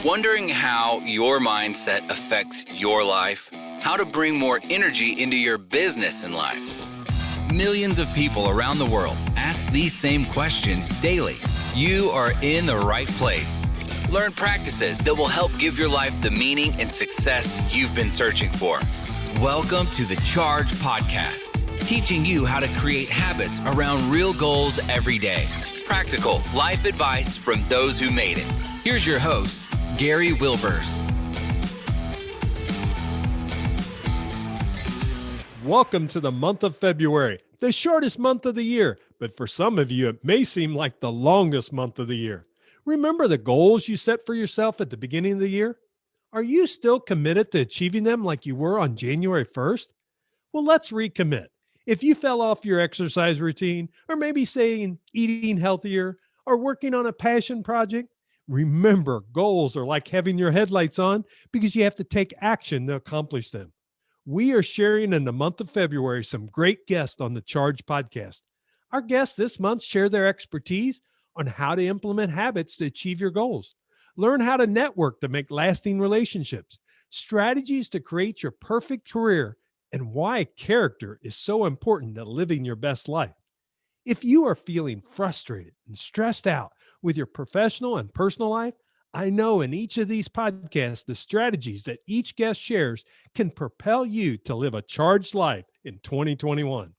Wondering how your mindset affects your life? How to bring more energy into your business and life? Millions of people around the world ask these same questions daily. You are in the right place. Learn practices that will help give your life the meaning and success you've been searching for. Welcome to the Charge Podcast, teaching you how to create habits around real goals every day. Practical life advice from those who made it. Here's your host, Gary Wilbers. Welcome to the month of February, the shortest month of the year, but for some of you, it may seem like the longest month of the year. Remember the goals you set for yourself at the beginning of the year? Are you still committed to achieving them like you were on January 1st? Well, let's recommit. If you fell off your exercise routine, or maybe saying eating healthier, or working on a passion project, remember, goals are like having your headlights on because you have to take action to accomplish them. We are sharing in the month of February some great guests on the Charge Podcast. Our guests this month share their expertise on how to implement habits to achieve your goals. Learn how to network to make lasting relationships, strategies to create your perfect career, and why character is so important to living your best life. If you are feeling frustrated and stressed out with your professional and personal life, I know in each of these podcasts, the strategies that each guest shares can propel you to live a charged life in 2021.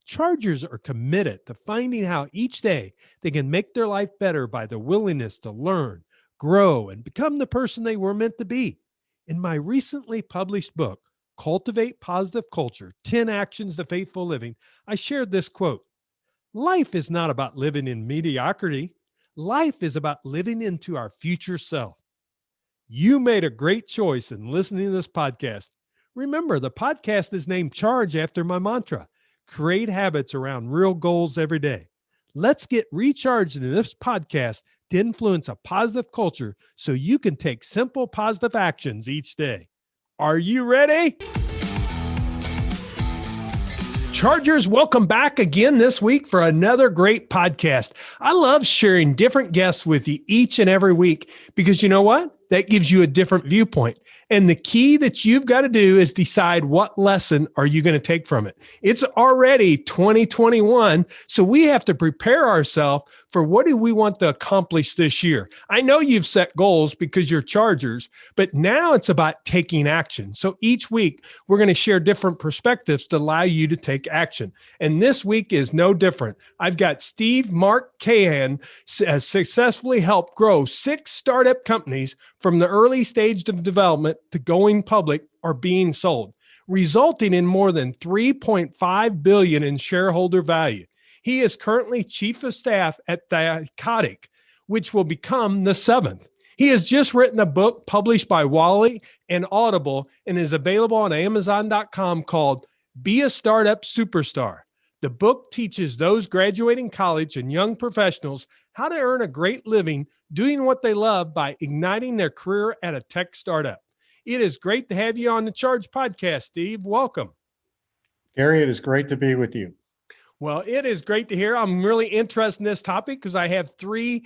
Chargers are committed to finding how each day they can make their life better by the willingness to learn, grow, and become the person they were meant to be. In my recently published book, Cultivate Positive Culture, 10 Actions to Faithful Living, I shared this quote: "Life is not about living in mediocrity. Life is about living into our future self." You made a great choice in listening to this podcast. Remember, the podcast is named Charge after my mantra: create habits around real goals every day. Let's get recharged in this podcast to influence a positive culture so you can take simple positive actions each day. Are you ready? Chargers, welcome back again this week for another great podcast. I love sharing different guests with you each and every week because you know what? That gives you a different viewpoint. And the key that you've got to do is decide what lesson are you going to take from it. It's already 2021, so we have to prepare ourselves for what do we want to accomplish this year. I know you've set goals because you're Chargers, but now it's about taking action. So each week, we're going to share different perspectives to allow you to take action. And this week is no different. I've got Mark Kahan has successfully helped grow 6 startup companies from the early stage of development to going public or being sold, resulting in more than $3.5 billion in shareholder value. He is currently chief of staff at Thycotic, which will become the 7th. He has just written a book published by Wally and Audible and is available on Amazon.com called Be a Startup Superstar. The book teaches those graduating college and young professionals how to earn a great living doing what they love by igniting their career at a tech startup. It is great to have you on the Charge Podcast, Steve. Welcome. Gary, it is great to be with you. Well, it is great to hear. I'm really interested in this topic because I have 3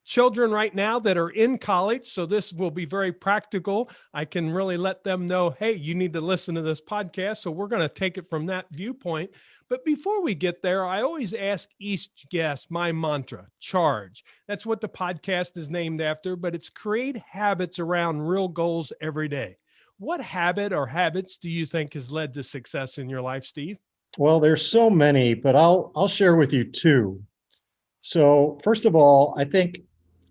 children right now that are in college. So this will be very practical. I can really let them know, hey, you need to listen to this podcast. So we're going to take it from that viewpoint. But before we get there, I always ask each guest my mantra: charge. That's what the podcast is named after, but it's create habits around real goals every day. What habit or habits do you think has led to success in your life, Steve? Well, there's so many, but I'll share with you 2. So first of all, I think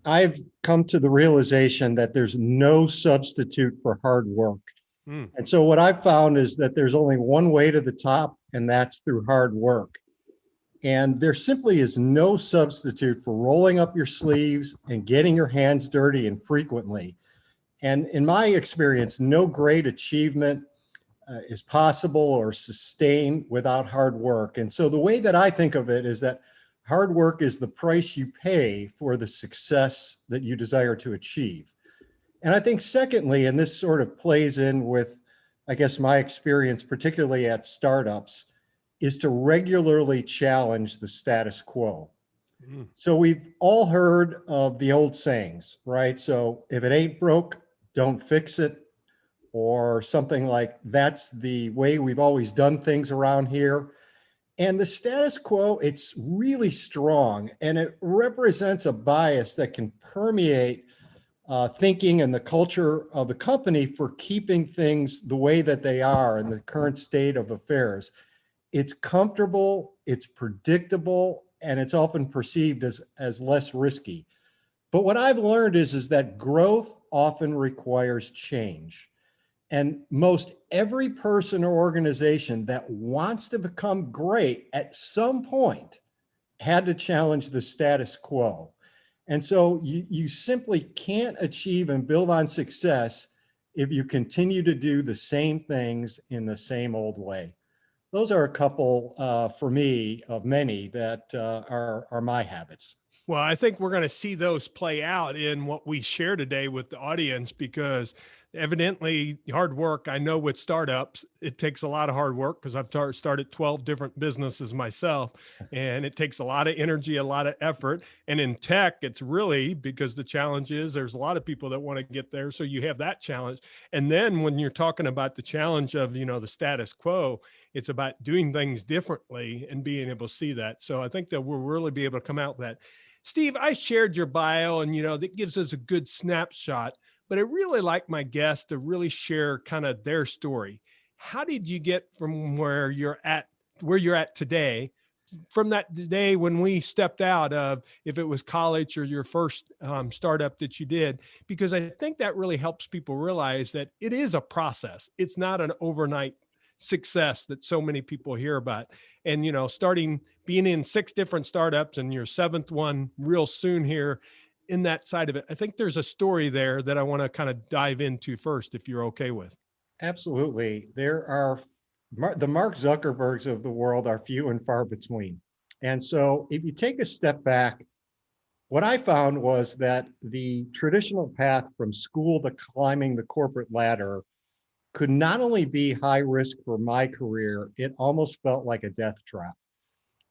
I've come to the realization that there's no substitute for hard work. And so what I've found is that there's only one way to the top, and that's through hard work. And there simply is no substitute for rolling up your sleeves and getting your hands dirty and frequently. And in my experience, no great achievement is possible or sustained without hard work. And so the way that I think of it is that hard work is the price you pay for the success that you desire to achieve. And I think secondly, and this sort of plays in with, I guess, my experience, particularly at startups, is to regularly challenge the status quo. Mm. So we've all heard of the old sayings, right? So if it ain't broke, don't fix it, or something like that's the way we've always done things around here. And the status quo, it's really strong, and it represents a bias that can permeate thinking and the culture of the company for keeping things the way that they are in the current state of affairs. It's comfortable, it's predictable, and it's often perceived as less risky. But what I've learned is that growth often requires change. And most every person or organization that wants to become great at some point had to challenge the status quo. And so you simply can't achieve and build on success if you continue to do the same things in the same old way. Those are a couple for me of many that are my habits. Well, I think we're going to see those play out in what we share today with the audience, because evidently hard work, I know with startups, it takes a lot of hard work, because I've started 12 different businesses myself, and it takes a lot of energy, a lot of effort. And in tech, it's really because the challenge is there's a lot of people that want to get there. So you have that challenge. And then when you're talking about the challenge of, the status quo, it's about doing things differently and being able to see that. So I think that we'll really be able to come out with that. Steve, I shared your bio, and that gives us a good snapshot, but I really like my guests to really share kind of their story. How did you get from where you're at today, from that day when we stepped out of, if it was college or your first startup that you did? Because I think that really helps people realize that it is a process. It's not an overnight success that so many people hear about. And, starting being in 6 different startups and your 7th one real soon here in that side of it, I think there's a story there that I want to kind of dive into first, if you're okay with. Absolutely. The Mark Zuckerbergs of the world are few and far between. And so if you take a step back, what I found was that the traditional path from school to climbing the corporate ladder could not only be high risk for my career, it almost felt like a death trap.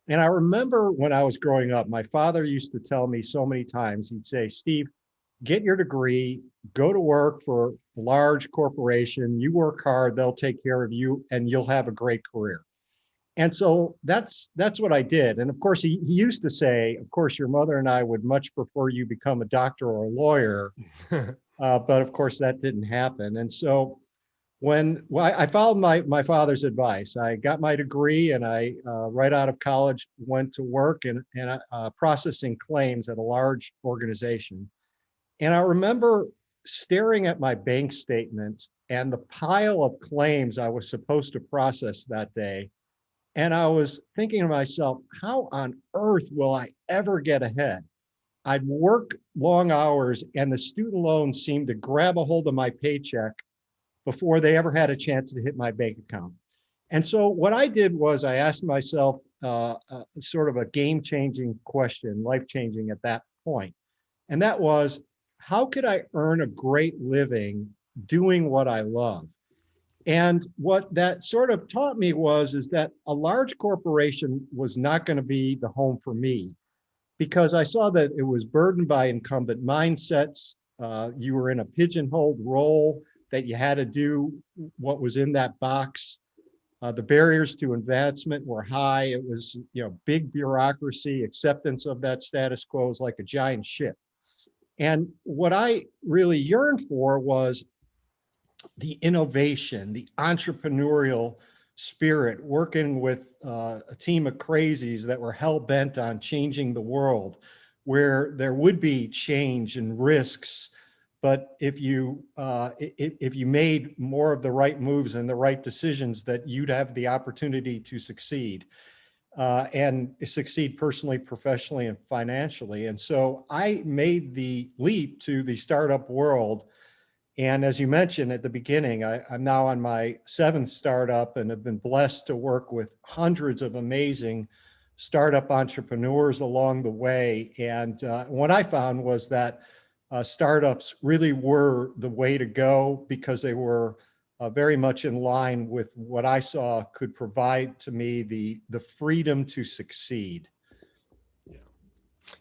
And I remember when I was growing up, my father used to tell me so many times, he'd say, Steve, get your degree, go to work for a large corporation, you work hard, they'll take care of you, and you'll have a great career. And so that's what I did. And of course, he used to say, of course, your mother and I would much prefer you become a doctor or a lawyer. But of course, that didn't happen. And so I followed my father's advice. I got my degree, and I right out of college went to work and processing claims at a large organization. And I remember staring at my bank statement and the pile of claims I was supposed to process that day. And I was thinking to myself, how on earth will I ever get ahead? I'd work long hours, and the student loans seemed to grab a hold of my paycheck before they ever had a chance to hit my bank account. And so what I did was I asked myself sort of a game-changing question, life-changing at that point. And that was, how could I earn a great living doing what I love? And what that sort of taught me is that a large corporation was not going to be the home for me, because I saw that it was burdened by incumbent mindsets. You were in a pigeonholed role that you had to do what was in that box. The barriers to advancement were high. It was, big bureaucracy. Acceptance of that status quo was like a giant ship. And what I really yearned for was the innovation, the entrepreneurial spirit, working with a team of crazies that were hell bent on changing the world, where there would be change and risks. But if you made more of the right moves and the right decisions, that you'd have the opportunity to succeed and succeed personally, professionally, and financially. And so I made the leap to the startup world. And as you mentioned at the beginning, I'm now on my 7th startup and have been blessed to work with hundreds of amazing startup entrepreneurs along the way. And what I found was that startups really were the way to go, because they were very much in line with what I saw could provide to me the freedom to succeed. Yeah.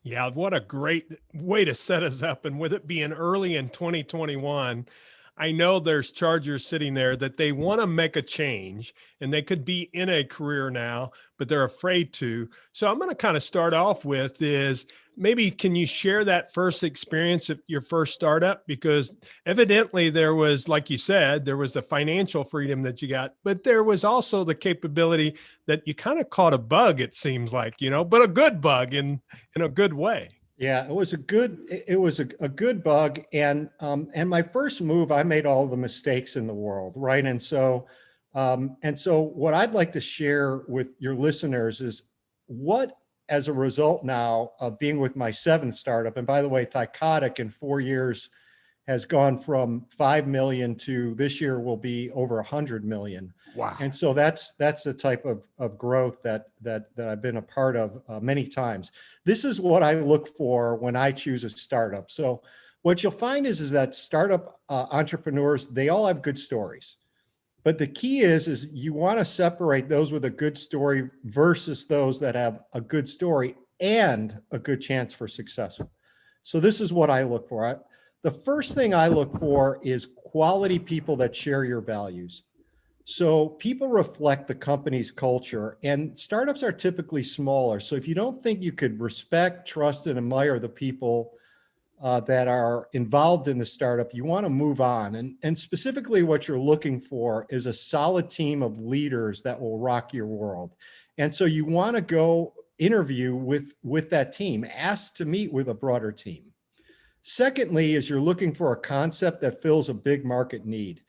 Yeah, what a great way to set us up. And with it being early in 2021, I know there's Chargers sitting there that they want to make a change and they could be in a career now, but they're afraid to. So I'm going to kind of start off with is maybe can you share that first experience of your first startup? Because evidently there was, like you said, there was the financial freedom that you got, but there was also the capability that you kind of caught a bug, it seems like, but a good bug in a good way. Yeah, it was a good bug. And my first move, I made all the mistakes in the world, right? And so what I'd like to share with your listeners is what, as a result now of being with my seventh startup, and by the way, Thycotic in 4 years has gone from 5 million to this year will be over 100 million. Wow. And so that's the type of growth that I've been a part of many times. This is what I look for when I choose a startup. So what you'll find is that startup entrepreneurs, they all have good stories. But the key is you want to separate those with a good story versus those that have a good story and a good chance for success. So this is what I look for. The first thing I look for is quality people that share your values. So people reflect the company's culture, and startups are typically smaller. So if you don't think you could respect, trust, and admire the people that are involved in the startup, you want to move on. And specifically what you're looking for is a solid team of leaders that will rock your world. And so you want to go interview with that team, ask to meet with a broader team. Secondly, is you're looking for a concept that fills a big market need.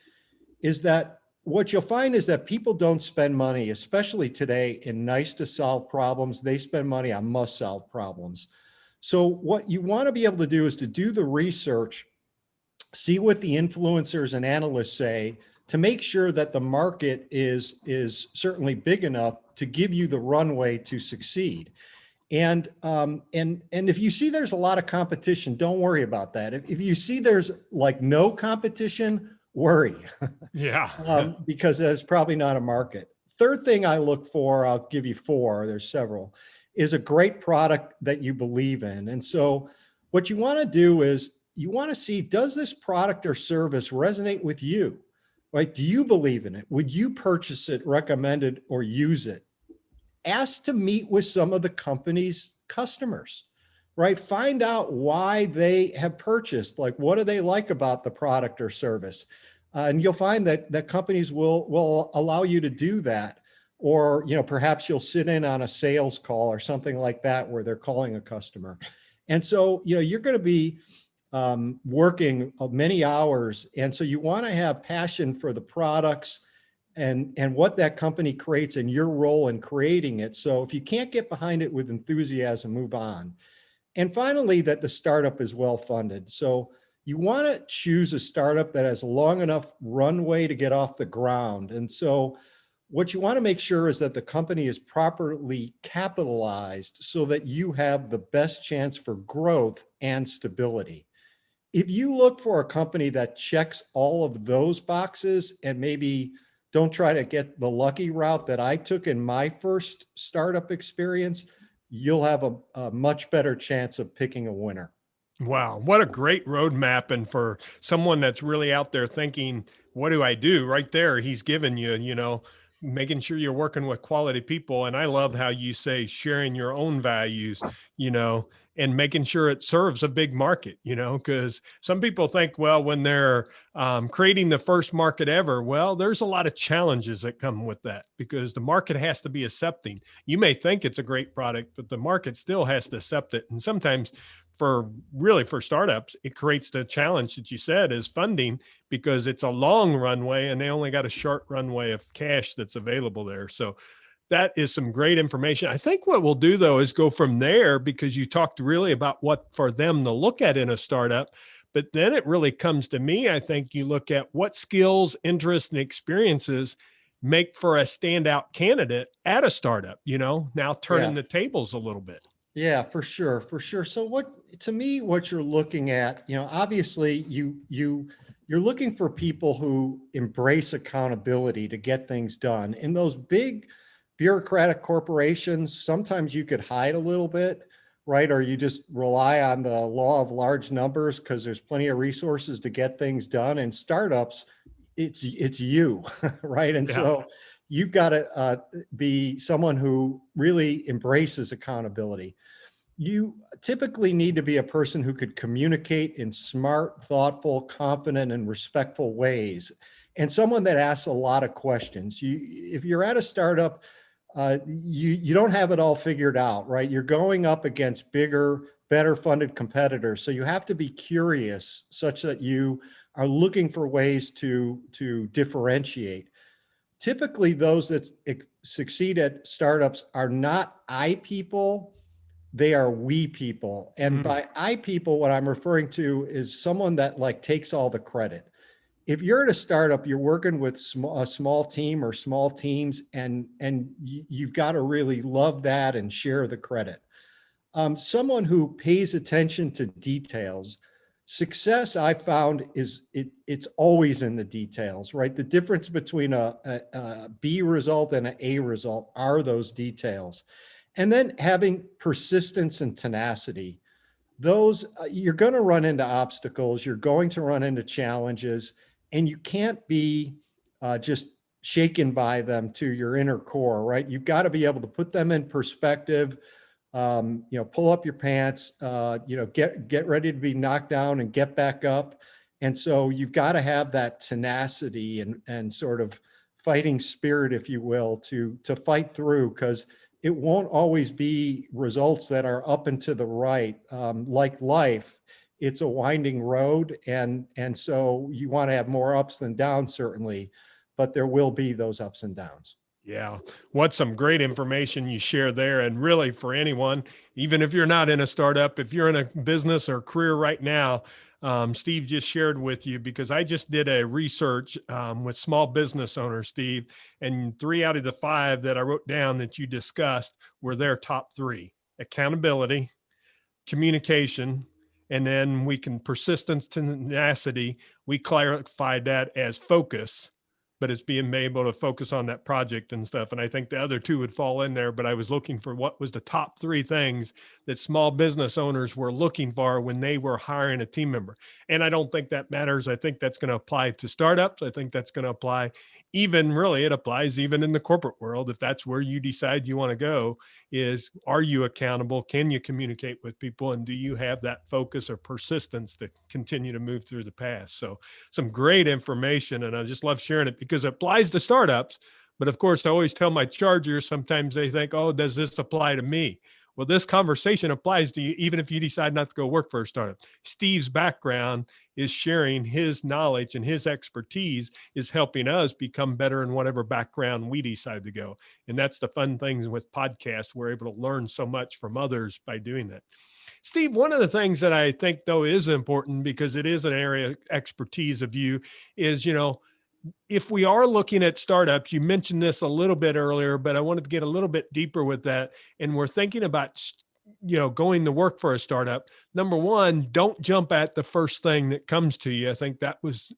Is that what you'll find is that people don't spend money, especially today, in nice to solve problems. They spend money on must solve problems. So what you want to be able to do is to do the research, see what the influencers and analysts say to make sure that the market is certainly big enough to give you the runway to succeed. And if you see there's a lot of competition, don't worry about that. If you see there's like no competition, worry. Yeah. Because there's probably not a market. Third thing I look for, I'll give you four, there's several, is a great product that you believe in. And so what you want to do is you want to see, does this product or service resonate with you, right? Do you believe in it? Would you purchase it, recommend it, or use it? Ask to meet with some of the company's customers, right? Find out why they have purchased, like what do they like about the product or service? And you'll find that companies will allow you to do that. Or, perhaps you'll sit in on a sales call or something like that where they're calling a customer. And so, you're going to be working many hours. And so you want to have passion for the products and what that company creates and your role in creating it. So if you can't get behind it with enthusiasm, move on. And finally, that the startup is well funded. So you want to choose a startup that has long enough runway to get off the ground. And so what you want to make sure is that the company is properly capitalized so that you have the best chance for growth and stability. If you look for a company that checks all of those boxes and maybe don't try to get the lucky route that I took in my first startup experience, you'll have a much better chance of picking a winner. Wow. What a great roadmap. And for someone that's really out there thinking, what do I do? Right there, he's given you, making sure you're working with quality people. And I love how you say sharing your own values, and making sure it serves a big market, because some people think, well, when they're creating the first market ever, well, there's a lot of challenges that come with that because the market has to be accepting. You may think it's a great product, but the market still has to accept it. And sometimes for startups, it creates the challenge that you said is funding because it's a long runway and they only got a short runway of cash that's available there. So that is some great information. I think what we'll do though is go from there because you talked really about what for them to look at in a startup, but then it really comes to me. I think you look at what skills, interests, and experiences make for a standout candidate at a startup, now turning the tables a little bit. Yeah, for sure. So what you're looking at, obviously you're looking for people who embrace accountability to get things done. In those big bureaucratic corporations, sometimes you could hide a little bit, right? Or you just rely on the law of large numbers because there's plenty of resources to get things done. And startups, it's you, right? And so you've got to be someone who really embraces accountability. You typically need to be a person who could communicate in smart, thoughtful, confident, and respectful ways, and someone that asks a lot of questions. If you're at a startup, you don't have it all figured out, right? You're going up against bigger, better funded competitors. So you have to be curious such that you are looking for ways to differentiate. Typically, those that succeed at startups are not I people, they are we people. And by I people, what I'm referring to is someone that like takes all the credit. If you're at a startup, you're working with a small team or small teams, and you've got to really love that and share the credit. Someone who pays attention to details. Success, I found, is it's always in the details, right? The difference between a B result and an A result are those details. And then having persistence and tenacity. Those, you're going to run into obstacles, you're going to run into challenges, and you can't be just shaken by them to your inner core, right? You've got to be able to put them in perspective, pull up your pants, get ready to be knocked down and get back up. And so you've got to have that tenacity and sort of fighting spirit, if you will, to fight through, because it won't always be results that are up and to the right. Like life, it's a winding road. And so you want to have more ups than downs, certainly, but there will be those ups and downs. Yeah. What some great information you share there. And really for anyone, even if you're not in a startup, if you're in a business or career right now, Steve just shared with you, because I just did a research with small business owners, Steve, and 3 out of the 5 that I wrote down that you discussed were their top 3: accountability, communication, and then persistence, tenacity. We clarified that as focus, but it's being able to focus on that project and stuff. And I think the other 2 would fall in there, but I was looking for what was the top 3 things that small business owners were looking for when they were hiring a team member. And I don't think that matters. I think that's going to apply to startups. I think that's going to apply it applies even in the corporate world. If that's where you decide you want to go, is, are you accountable? Can you communicate with people? And do you have that focus or persistence to continue to move through the past? So some great information, and I just love sharing it because it applies to startups. But of course, I always tell my chargers, sometimes they think, oh, does this apply to me? Well, this conversation applies to you, even if you decide not to go work for a startup. Steve's background is sharing his knowledge, and his expertise is helping us become better in whatever background we decide to go. And that's the fun things with podcasts. We're able to learn so much from others by doing that. Steve, one of the things that I think, though, is important, because it is an area of expertise of you, is, if we are looking at startups, you mentioned this a little bit earlier, but I wanted to get a little bit deeper with that. And we're thinking about, going to work for a startup. Number one, don't jump at the first thing that comes to you. I think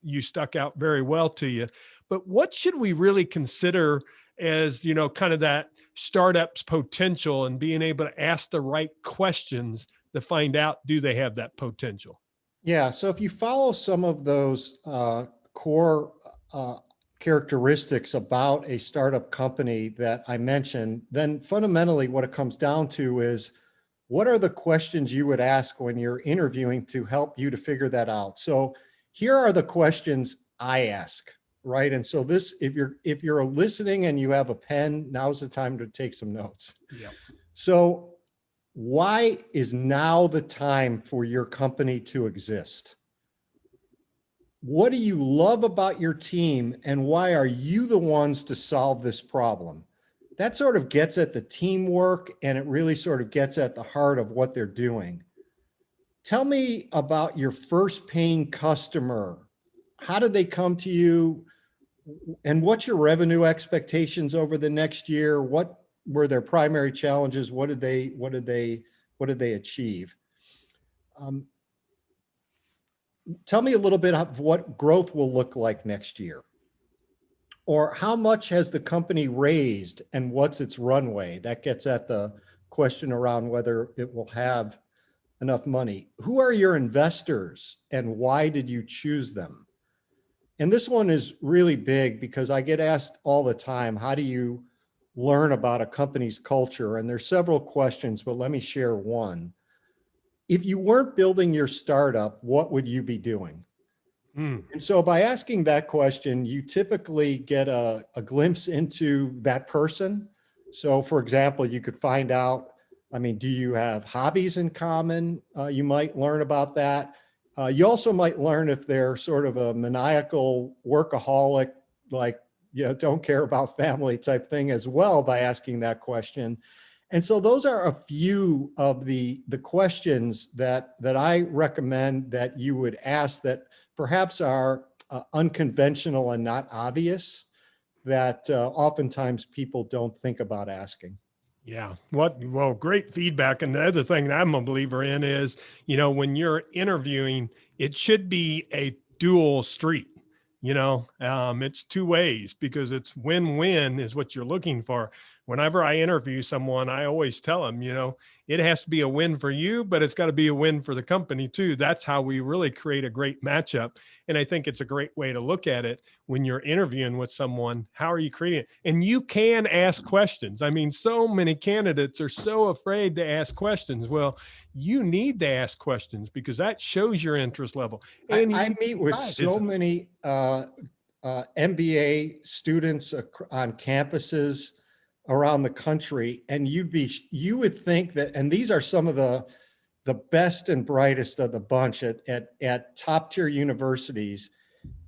you stuck out very well to you. But what should we really consider as, kind of that startup's potential, and being able to ask the right questions to find out, do they have that potential? Yeah. So if you follow some of those core characteristics about a startup company that I mentioned, then fundamentally what it comes down to is, what are the questions you would ask when you're interviewing to help you to figure that out? So here are the questions I ask, right? And so if you're listening and you have a pen, now's the time to take some notes. Yeah. So why is now the time for your company to exist? What do you love about your team, and why are you the ones to solve this problem? That sort of gets at the teamwork, and it really sort of gets at the heart of what they're doing. Tell me about your first paying customer. How did they come to you? And what's your revenue expectations over the next year? What were their primary challenges? What did they achieve? Tell me a little bit of what growth will look like next year. Or how much has the company raised, and what's its runway? That gets at the question around whether it will have enough money. Who are your investors and why did you choose them? And this one is really big because I get asked all the time, how do you learn about a company's culture? And there's several questions, but let me share one. If you weren't building your startup, what would you be doing? And so by asking that question, you typically get a glimpse into that person. So for example, you could find out, do you have hobbies in common? You might learn about that. You also might learn if they're sort of a maniacal workaholic, like, don't care about family type thing as well by asking that question. And so those are a few of the questions that I recommend that you would ask that perhaps are unconventional and not obvious that oftentimes people don't think about asking. Yeah. Well, great feedback. And the other thing that I'm a believer in is, when you're interviewing, it should be a dual street. It's two ways because it's win-win is what you're looking for. Whenever I interview someone, I always tell them, it has to be a win for you, but it's got to be a win for the company too. That's how we really create a great matchup. And I think it's a great way to look at it when you're interviewing with someone. How are you creating it? And you can ask questions. So many candidates are so afraid to ask questions. Well, you need to ask questions because that shows your interest level. And I meet with so many MBA students on campuses around the country, and you would think that, and these are some of the best and brightest of the bunch at top tier universities,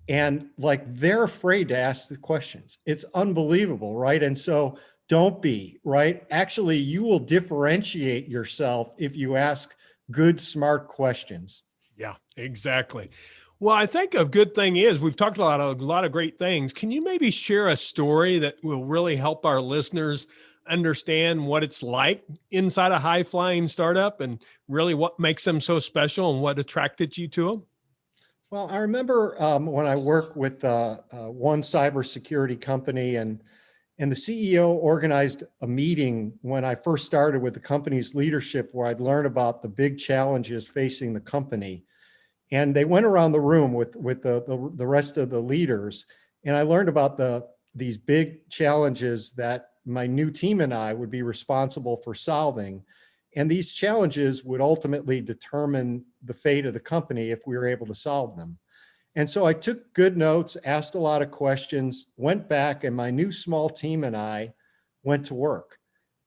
and like they're afraid to ask the questions. It's unbelievable, right? And so don't be, right? Actually, you will differentiate yourself if you ask good, smart questions. Yeah, exactly. Well, I think a good thing is we've talked a lot of great things. Can you maybe share a story that will really help our listeners understand what it's like inside a high flying startup and really what makes them so special and what attracted you to them? Well, I remember when I worked with one cybersecurity company, and the CEO organized a meeting when I first started with the company's leadership where I'd learn about the big challenges facing the company. And they went around the room with the rest of the leaders, and I learned about these big challenges that my new team and I would be responsible for solving. And these challenges would ultimately determine the fate of the company if we were able to solve them. And so I took good notes, asked a lot of questions, went back, and my new small team and I went to work.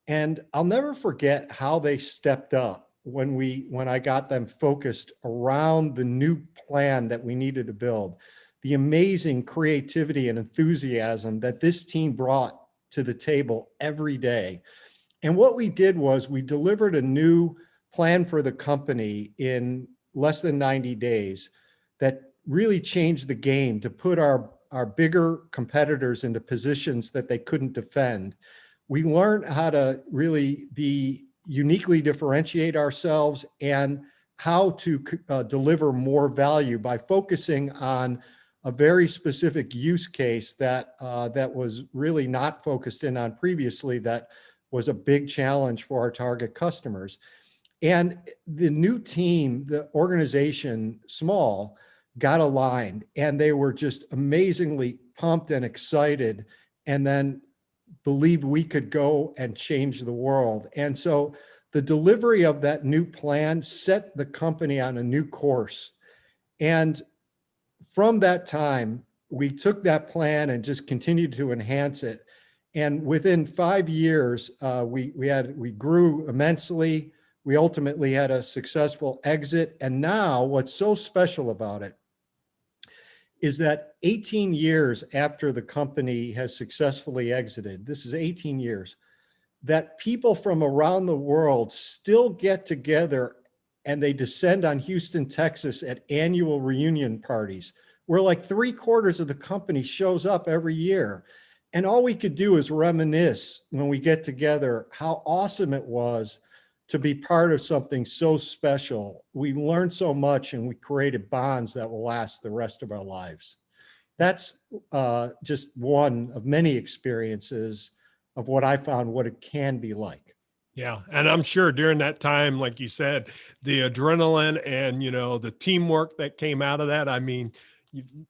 And I'll never forget how they stepped up when I got them focused around the new plan that we needed to build, the amazing creativity and enthusiasm that this team brought to the table every day. And what we did was we delivered a new plan for the company in less than 90 days that really changed the game to put our bigger competitors into positions that they couldn't defend. We learned how to really uniquely differentiate ourselves and how to deliver more value by focusing on a very specific use case that was really not focused in on previously, that was a big challenge for our target customers. And the new team, the organization, small, got aligned, and they were just amazingly pumped and excited, and then believed we could go and change the world. And so the delivery of that new plan set the company on a new course. And from that time, we took that plan and just continued to enhance it. And within 5 years, we grew immensely. We ultimately had a successful exit. And now what's so special about it is that 18 years after the company has successfully exited, this is 18 years, that people from around the world still get together and they descend on Houston, Texas at annual reunion parties where like 3/4 of the company shows up every year. And all we could do is reminisce when we get together how awesome it was to be part of something so special. We learned so much and we created bonds that will last the rest of our lives. That's just one of many experiences of what I found what it can be like. Yeah. And I'm sure during that time, like you said, the adrenaline and, the teamwork that came out of that. I mean,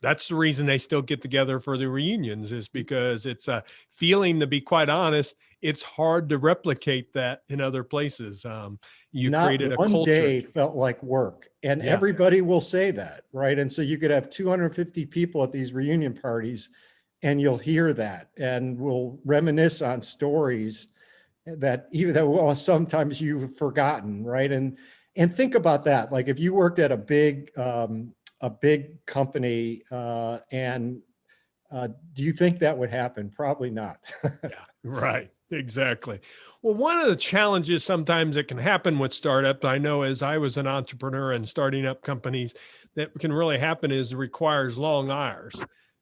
that's the reason they still get together for the reunions, is because it's a feeling, to be quite honest, it's hard to replicate that in other places. You Not created a one culture. day felt like work. And Yeah. everybody will say that, right? And so you could have 250 people at these reunion parties and you'll hear that and we'll reminisce on stories that well, sometimes you've forgotten, right? And think about that. Like if you worked at a big company, and do you think that would happen? Probably not. Yeah, right. Exactly. Well, one of the challenges sometimes that can happen with startups, I know as I was an entrepreneur and starting up companies, that can really happen is it requires long hours.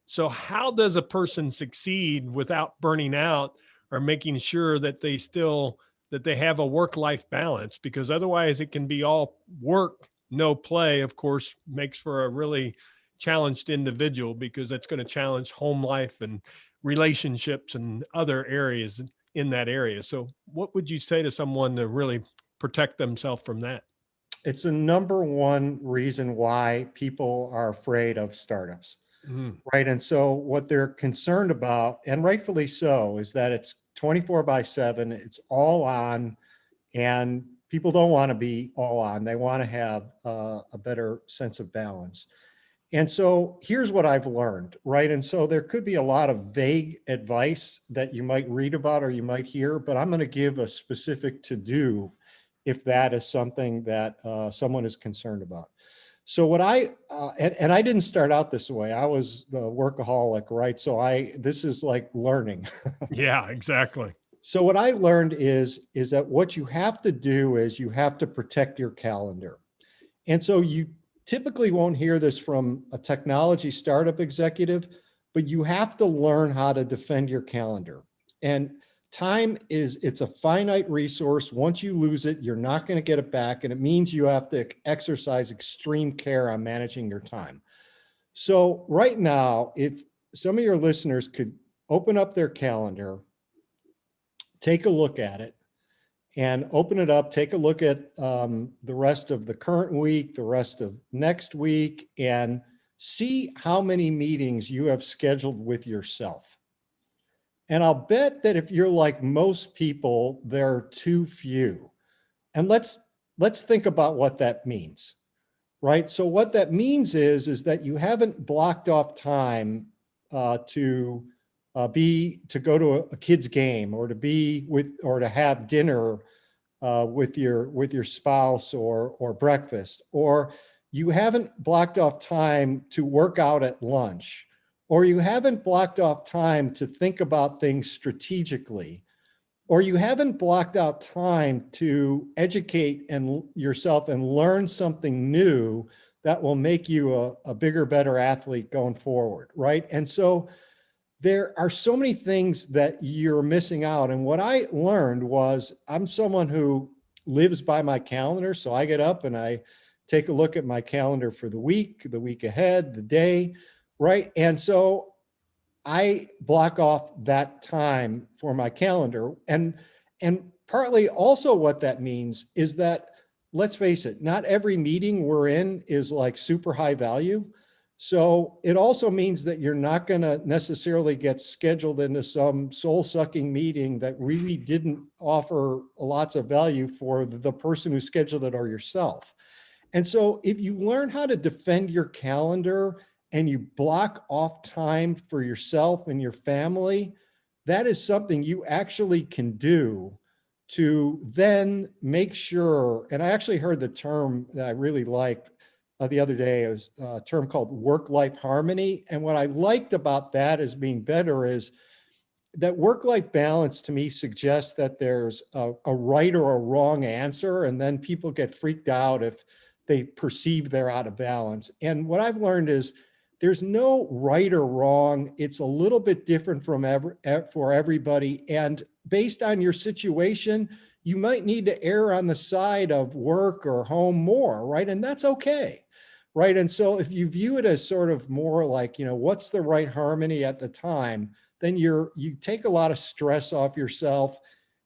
So how does a person succeed without burning out, or making sure that they have a work-life balance? Because otherwise it can be all work, no play, of course, makes for a really challenged individual, because that's going to challenge home life and relationships and other areas in that area. So what would you say to someone to really protect themselves from that? It's the number one reason why people are afraid of startups. Mm, Right. And so what they're concerned about, and rightfully so, is that it's 24/7, it's all on, and people don't want to be all on. They want to have a better sense of balance. And so here's what I've learned, right? And so there could be a lot of vague advice that you might read about or you might hear, but I'm going to give a specific to do if that is something that someone is concerned about. So what and I didn't start out this way. I was the workaholic, right? So this is like learning. yeah, exactly. So what I learned is that what you have to do is you have to protect your calendar. And so you typically won't hear this from a technology startup executive, but you have to learn how to defend your calendar. And it's a finite resource. Once you lose it, you're not going to get it back. And it means you have to exercise extreme care on managing your time. So right now, if some of your listeners could open up their calendar, take a look at it, and open it up, take a look at the rest of the current week, the rest of next week, and see how many meetings you have scheduled with yourself. And I'll bet that if you're like most people, there are too few. And let's think about what that means, right? So what that means is that you haven't blocked off time to go to a kid's game, or to be with, or to have dinner with your spouse, or breakfast, or you haven't blocked off time to work out at lunch, or you haven't blocked off time to think about things strategically, or you haven't blocked out time to educate yourself and learn something new that will make you a bigger, better athlete going forward, right? And so there are so many things that you're missing out. And what I learned was, I'm someone who lives by my calendar. So I get up and I take a look at my calendar for the week ahead, the day, right? And so I block off that time for my calendar. And partly also what that means is that, let's face it, not every meeting we're in is like super high value. So it also means that you're not going to necessarily get scheduled into some soul-sucking meeting that really didn't offer lots of value for the person who scheduled it or yourself. And so if you learn how to defend your calendar and you block off time for yourself and your family, that is something you actually can do to then make sure. And I actually heard the term that I really liked the other day. It was a term called work-life harmony. And what I liked about that as being better is that work-life balance to me suggests that there's a right or a wrong answer, and then people get freaked out if they perceive they're out of balance. And what I've learned is there's no right or wrong. It's a little bit different for everybody. And based on your situation, you might need to err on the side of work or home more, right? And that's okay. Right. And so if you view it as sort of more like, what's the right harmony at the time, then you take a lot of stress off yourself,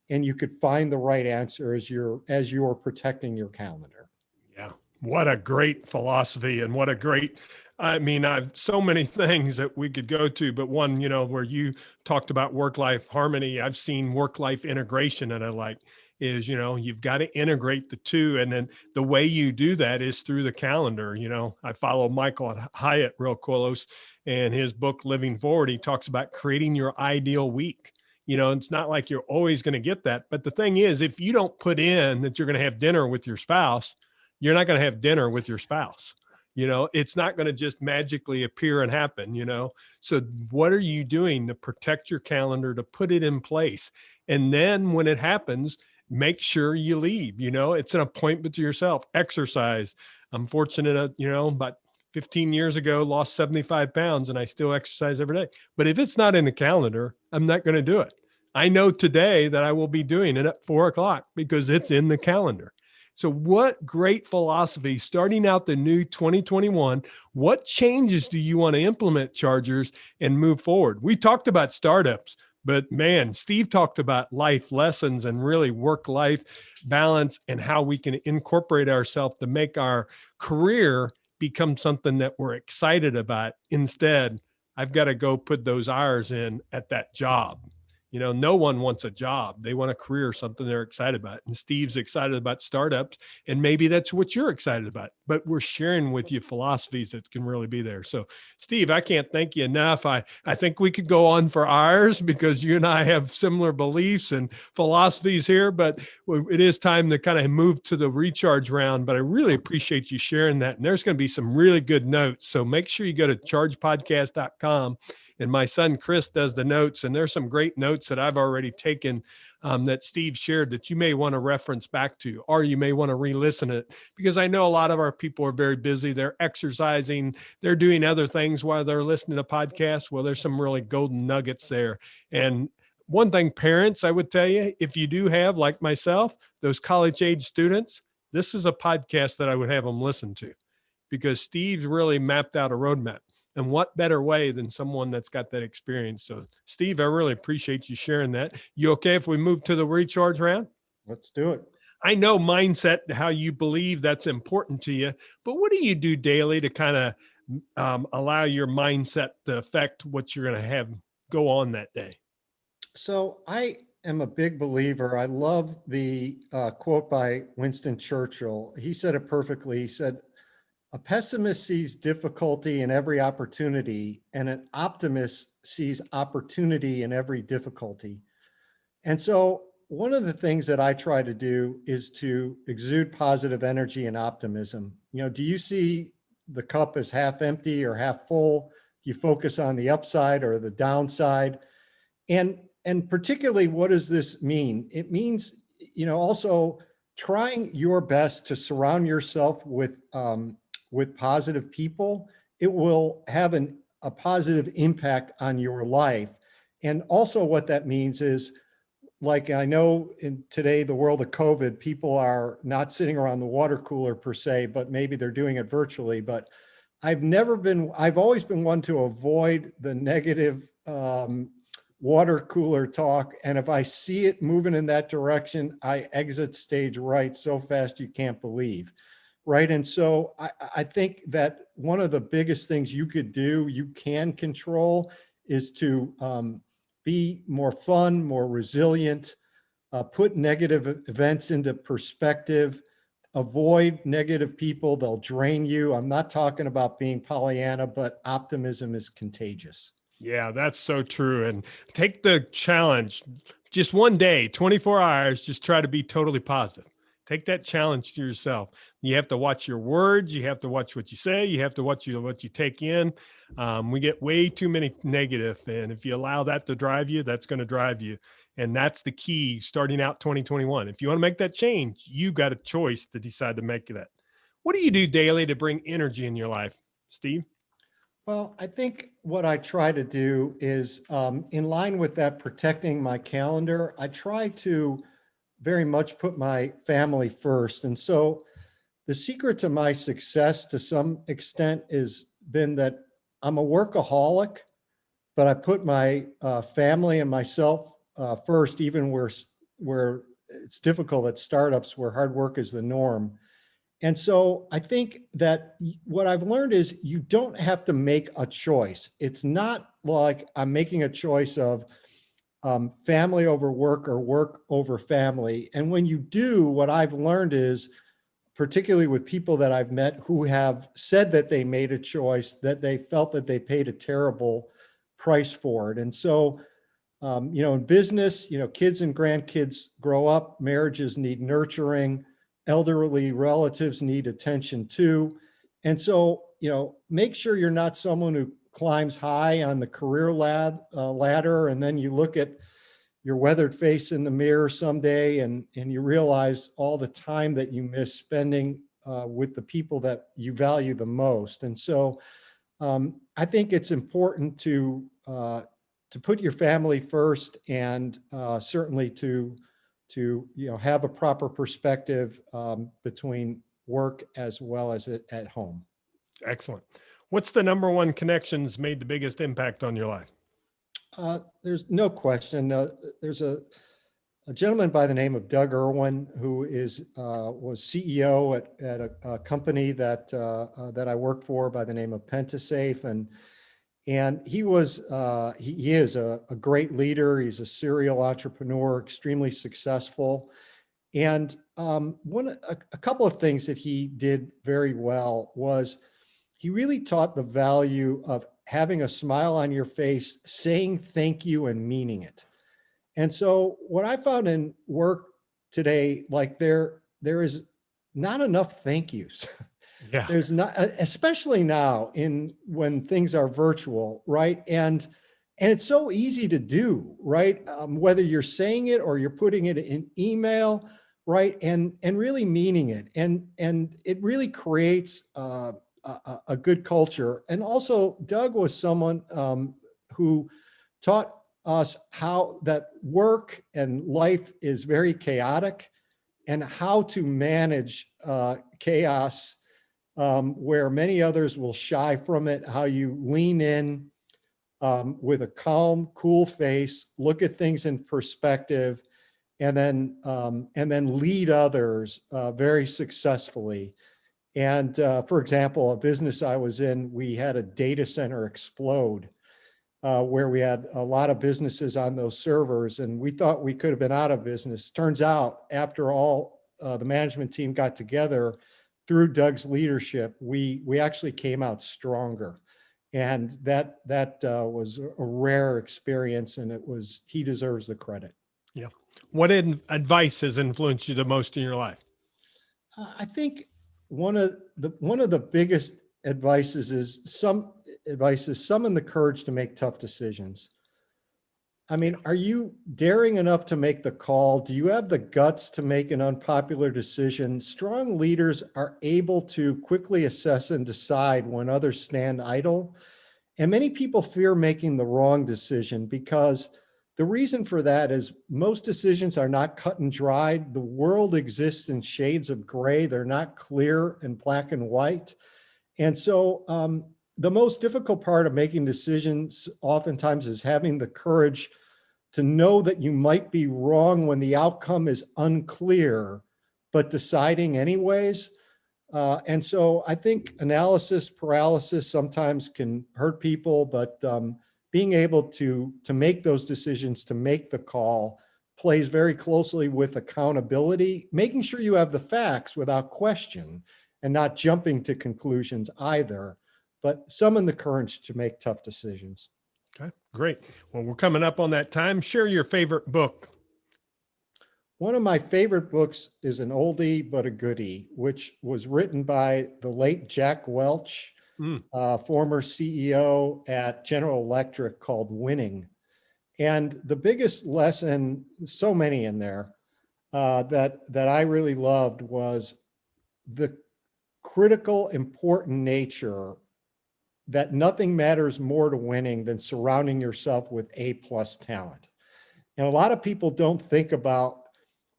and you could find the right answer as you're protecting your calendar. Yeah. What a great philosophy, and what a great, I mean, I've so many things that we could go to, but one, where you talked about work-life harmony, I've seen work-life integration, and I like is, you've got to integrate the two. And then the way you do that is through the calendar. I follow Michael Hyatt real close, and his book, Living Forward, he talks about creating your ideal week. It's not like you're always going to get that. But the thing is, if you don't put in that you're going to have dinner with your spouse, you're not going to have dinner with your spouse. It's not going to just magically appear and happen, So what are you doing to protect your calendar, to put it in place? And then when it happens, make sure you leave. It's an appointment to yourself. Exercise. I'm fortunate, about 15 years ago, lost 75 pounds, and I still exercise every day. But if it's not in the calendar, I'm not going to do it. I know today that I will be doing it at 4:00 because it's in the calendar. So what great philosophy starting out the new 2021. What changes do you want to implement, Chargers, and move forward? We talked about startups, but man, Steve talked about life lessons and really work-life balance and how we can incorporate ourselves to make our career become something that we're excited about. Instead, I've got to go put those hours in at that job. No one wants a job. They want a career, something they're excited about. And Steve's excited about startups, and maybe that's what you're excited about. But we're sharing with you philosophies that can really be there. So, Steve, I can't thank you enough. I think we could go on for hours because you and I have similar beliefs and philosophies here, but it is time to kind of move to the recharge round. But I really appreciate you sharing that. And there's going to be some really good notes. So make sure you go to chargepodcast.com. And my son, Chris, does the notes. And there's some great notes that I've already taken that Steve shared that you may want to reference back to, or you may want to re-listen it, because I know a lot of our people are very busy. They're exercising. They're doing other things while they're listening to podcasts. Well, there's some really golden nuggets there. And one thing, parents, I would tell you, if you do have, like myself, those college-age students, this is a podcast that I would have them listen to, because Steve's really mapped out a roadmap. And what better way than someone that's got that experience? So, Steve, I really appreciate you sharing that. You okay if we move to the recharge round? Let's do it. I know mindset, how you believe that's important to you, but what do you do daily to kind of allow your mindset to affect what you're going to have go on that day? So I am a big believer. I love the quote by Winston Churchill. He said it perfectly. He said, "A pessimist sees difficulty in every opportunity, and an optimist sees opportunity in every difficulty." And so one of the things that I try to do is to exude positive energy and optimism. Do you see the cup as half empty or half full? Do you focus on the upside or the downside? And particularly, what does this mean? It means, also trying your best to surround yourself with positive people. It will have a positive impact on your life. And also what that means is, like, I know in today, the world of COVID, people are not sitting around the water cooler per se, but maybe they're doing it virtually. But I've always been one to avoid the negative water cooler talk. And if I see it moving in that direction, I exit stage right so fast you can't believe. Right. And so I think that one of the biggest things you can control, is to be more fun, more resilient, put negative events into perspective, avoid negative people. They'll drain you. I'm not talking about being Pollyanna, but optimism is contagious. Yeah, that's so true. And take the challenge, just one day, 24 hours, just try to be totally positive. Take that challenge to yourself. You have to watch your words. You have to watch what you say. You have to watch what you take in. We get way too many negative. And if you allow that to drive you, that's going to drive you. And that's the key starting out 2021. If you want to make that change, you got a choice to decide to make that. What do you do daily to bring energy in your life, Steve? Well, I think what I try to do is, in line with that, protecting my calendar, I try to very much put my family first. And so the secret to my success to some extent has been that I'm a workaholic, but I put my family and myself first, even where it's difficult at startups where hard work is the norm. And so I think that what I've learned is you don't have to make a choice. It's not like I'm making a choice of family over work or work over family. And when you do, what I've learned is, particularly with people that I've met who have said that they made a choice, that they felt that they paid a terrible price for it. And so, in business, kids and grandkids grow up, marriages need nurturing, elderly relatives need attention too. And so, make sure you're not someone who climbs high on the career ladder, and then you look at your weathered face in the mirror someday and you realize all the time that you miss spending with the people that you value the most. And so I think it's important to put your family first, and certainly to have a proper perspective between work as well as at home. Excellent. What's the number one connections made the biggest impact on your life? There's no question. There's a gentleman by the name of Doug Irwin who was CEO at a company that I worked for by the name of Pentasafe, and he is a great leader. He's a serial entrepreneur, extremely successful. And a couple of things that he did very well was he really taught the value of having a smile on your face, saying thank you and meaning it. And so what I found in work today, like there is not enough thank yous. Yeah. There's not, especially now when things are virtual, right? And it's so easy to do, right? Whether you're saying it or you're putting it in email, right? And really meaning it. And it really creates a good culture. And also Doug was someone who taught us how that work and life is very chaotic, and how to manage chaos where many others will shy from it, how you lean in with a calm, cool face, look at things in perspective, and then lead others very successfully. And for example, a business I was in, we had a data center explode where we had a lot of businesses on those servers, and we thought we could have been out of business. Turns out, after all the management team got together, through Doug's leadership, we actually came out stronger. And that was a rare experience, and he deserves the credit. Yeah. What advice has influenced you the most in your life? I think one of the biggest advices is summon the courage to make tough decisions. I mean, are you daring enough to make the call? Do you have the guts to make an unpopular decision? Strong leaders are able to quickly assess and decide when others stand idle. And many people fear making the wrong decision, because the reason for that is most decisions are not cut and dried. The world exists in shades of gray. They're not clear and black and white. And so the most difficult part of making decisions oftentimes is having the courage to know that you might be wrong when the outcome is unclear, but deciding anyways. And so I think analysis paralysis sometimes can hurt people, but being able to make those decisions, to make the call, plays very closely with accountability, making sure you have the facts without question and not jumping to conclusions either, but summon the courage to make tough decisions. Okay, great. Well, we're coming up on that time. Share your favorite book. One of my favorite books is an oldie but a goodie, which was written by the late Jack Welch, former CEO at General Electric, called Winning. And the biggest lesson, so many in there, that I really loved was the critical, important nature that nothing matters more to winning than surrounding yourself with A+ talent. And a lot of people don't think about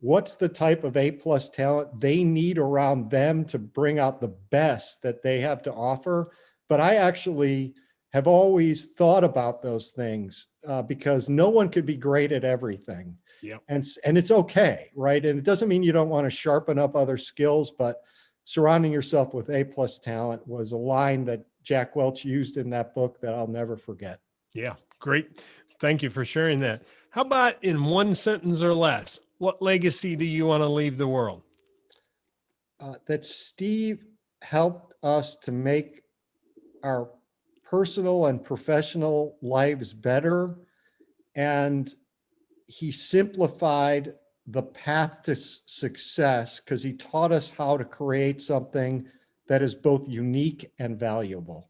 what's the type of A+ talent they need around them to bring out the best that they have to offer. But I actually have always thought about those things because no one could be great at everything. Yep. And it's okay, right? And it doesn't mean you don't want to sharpen up other skills, but surrounding yourself with A+ talent was a line that Jack Welch used in that book that I'll never forget. Yeah, great. Thank you for sharing that. How about in one sentence or less, what legacy do you want to leave the world? That Steve helped us to make our personal and professional lives better. And he simplified the path to success because he taught us how to create something that is both unique and valuable.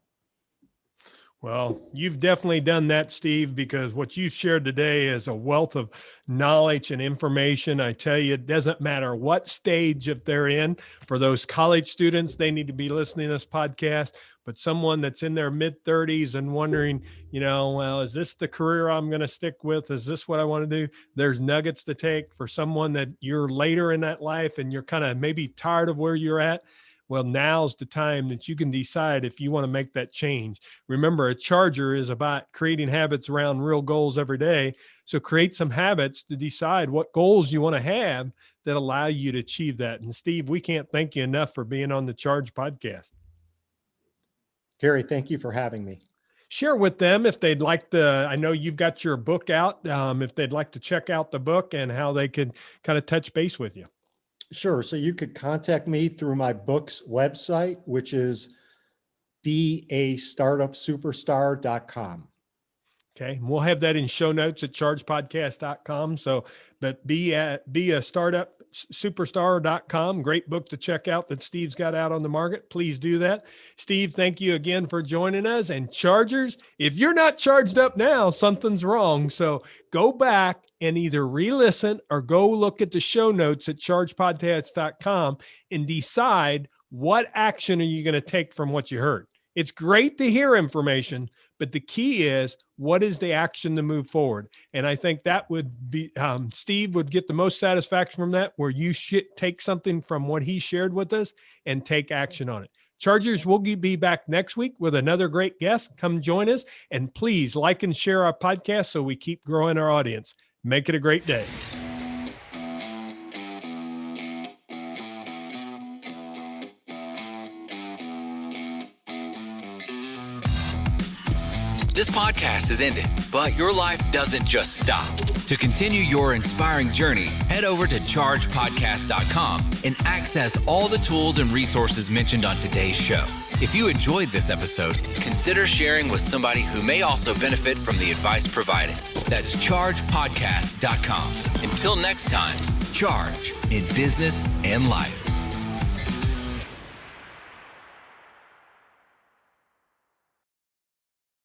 Well, you've definitely done that, Steve, because what you've shared today is a wealth of knowledge and information. I tell you, it doesn't matter what stage if they're in. For those college students, they need to be listening to this podcast. But someone that's in their mid-30s and wondering, well, is this the career I'm going to stick with? Is this what I want to do? There's nuggets to take. For someone that you're later in that life and you're kind of maybe tired of where you're at, well, now's the time that you can decide if you want to make that change. Remember, a charger is about creating habits around real goals every day. So create some habits to decide what goals you want to have that allow you to achieve that. And Steve, we can't thank you enough for being on the Charge podcast. Gary, thank you for having me. Share with them if they'd like to, I know you've got your book out, if they'd like to check out the book and how they could kind of touch base with you. Sure. So you could contact me through my book's website, which is beastartupsuperstar.com. Okay. And we'll have that in show notes at chargepodcast.com. So, but be a startup superstar.com. Great book to check out that Steve's got out on the market. Please do that. Steve, thank you again for joining us. And chargers, if you're not charged up now, something's wrong. So go back and either re-listen or go look at the show notes at chargepodcast.com and decide what action are you going to take from what you heard. It's great to hear information, but the key is, what is the action to move forward? And I think that would be, Steve would get the most satisfaction from that, where you should take something from what he shared with us and take action on it. Chargers, we'll be back next week with another great guest. Come join us. And please like and share our podcast so we keep growing our audience. Make it a great day. This podcast is ended, but your life doesn't just stop. To continue your inspiring journey, head over to chargepodcast.com and access all the tools and resources mentioned on today's show. If you enjoyed this episode, consider sharing with somebody who may also benefit from the advice provided. That's chargepodcast.com. Until next time, charge in business and life.